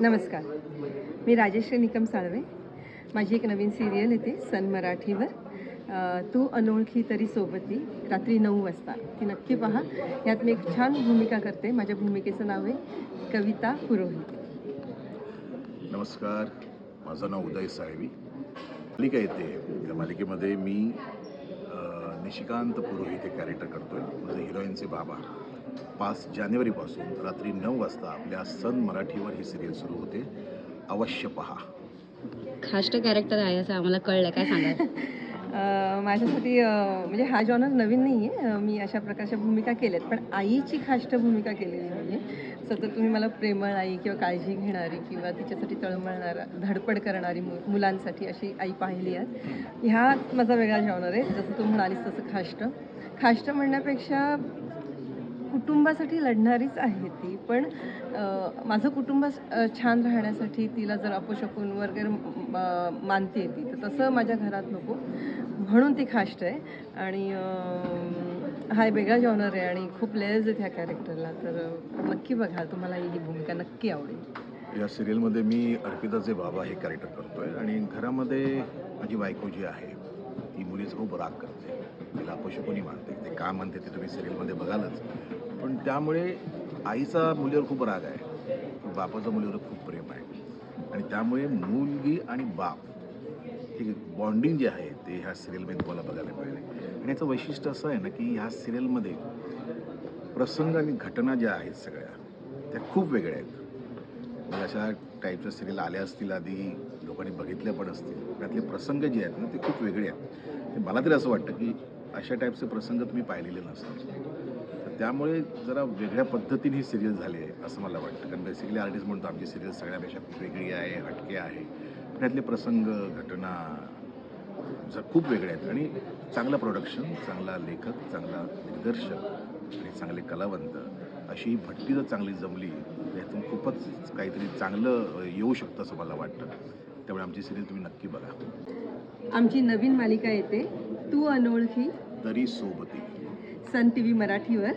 नमस्कार, मी राजेश्री निकम साळवे. माझी एक नवीन सिरियल येते सन मराठीवर. तू अनोळखी तरी सोबती, रात्री 9 वाजता. ती नक्की पहा. यात मी एक छान भूमिका करते. माझ्या भूमिकेचं नाव आहे कविता पुरोहित. नमस्कार, माझं नाव उदय साळवी. मालिका येते. त्या मालिकेमध्ये मी निशिकांत पुरोहित हे कॅरेक्टर करतोय. माझे हिरोईनचे बाबा. 5 जानेवारीपासून रात्री 9 वाजता आपल्या सन मराठीवर ही सिरियल सुरू होते. अवश्य पहा. खाष्ट कॅरेक्टर आहे असं आम्हाला कळलं, काय सांगाल? माझ्यासाठी म्हणजे हा जॉनर नवीन नाही आहे. मी अशा प्रकारच्या भूमिका केल्यात, पण आईची खाष्ट भूमिका केलेली नाही आहे. सतत तुम्ही मला प्रेमळ आई किंवा काळजी घेणारी किंवा तिच्यासाठी तळमळणारा धडपड करणारी मुलांसाठी अशी आई पाहिली आहे. ह्या माझा वेगळा जॉनर आहे. जसं तू म्हणालीस तसं खाष्ट म्हणण्यापेक्षा कुटुंबासाठी लढणारीच आहे ती. पण माझं कुटुंब छान राहण्यासाठी तिला जर अपशकुन वगैरे मानते ती, तर तसं माझ्या घरात नको, म्हणून ती खाष्ट आहे. आणि हा वेगळा जॉनर आहे आणि खूप लेयर्स आहेत ह्या कॅरेक्टरला. तर नक्की बघा, तुम्हाला ही भूमिका नक्की आवडेल. या सिरियलमध्ये मी अर्पिताचे बाबा हे कॅरेक्टर करतोय आणि घरामध्ये माझी बायको जी आहे ती मुलीचं खूप राग करते. तिला अपशकुनी मानते. ते का मानते ते तुम्ही सिरियलमध्ये बघालच. पण त्यामुळे आईचा मुलीवर खूप राग आहे, बापाचं मुलीवर खूप प्रेम आहे आणि त्यामुळे मुलगी आणि बाप हे बॉन्डिंग जे आहे ते ह्या सिरियलमध्ये तुम्हाला बघायला मिळेल. आणि याचं वैशिष्ट्य असं आहे ना की ह्या सिरियलमध्ये प्रसंग आणि घटना ज्या आहेत सगळ्या त्या खूप वेगळ्या आहेत. म्हणजे अशा टाईपच्या सिरियल आल्या असतील, आधी लोकांनी बघितल्या पण असतील. त्यातले प्रसंग जे आहेत ना ते खूप वेगळे आहेत. ते मला तरी असं वाटतं की अशा टाईपचे प्रसंग तुम्ही पाहिलेले नसतात. तर त्यामुळे जरा वेगळ्या पद्धतीने ही सिरियल झाली आहे असं मला वाटतं. कारण बेसिकली आर्टिस्ट म्हणतो आमची सिरियल सगळ्यापेक्षा खूप वेगळी आहे, हटके आहे. त्यातले प्रसंग, घटना खूप वेगळे आहेत आणि चांगलं प्रोडक्शन, चांगला लेखक, चांगला दिग्दर्शक आणि चांगले कलावंत अशी भट्टी जर चांगली जमली त्यातून खूपच काहीतरी चांगलं येऊ शकतं असं मला वाटतं. त्यामुळे आमची सिरियल तुम्ही नक्की बघा. आमची नवीन मालिका येते तू अनोळखी तरी सोबती, सन TV मराठीवर.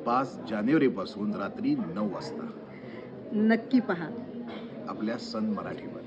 5 जानेवारीपासून रात्री 9 वाजता नक्की पहा. आपल्या सन मराठीवर.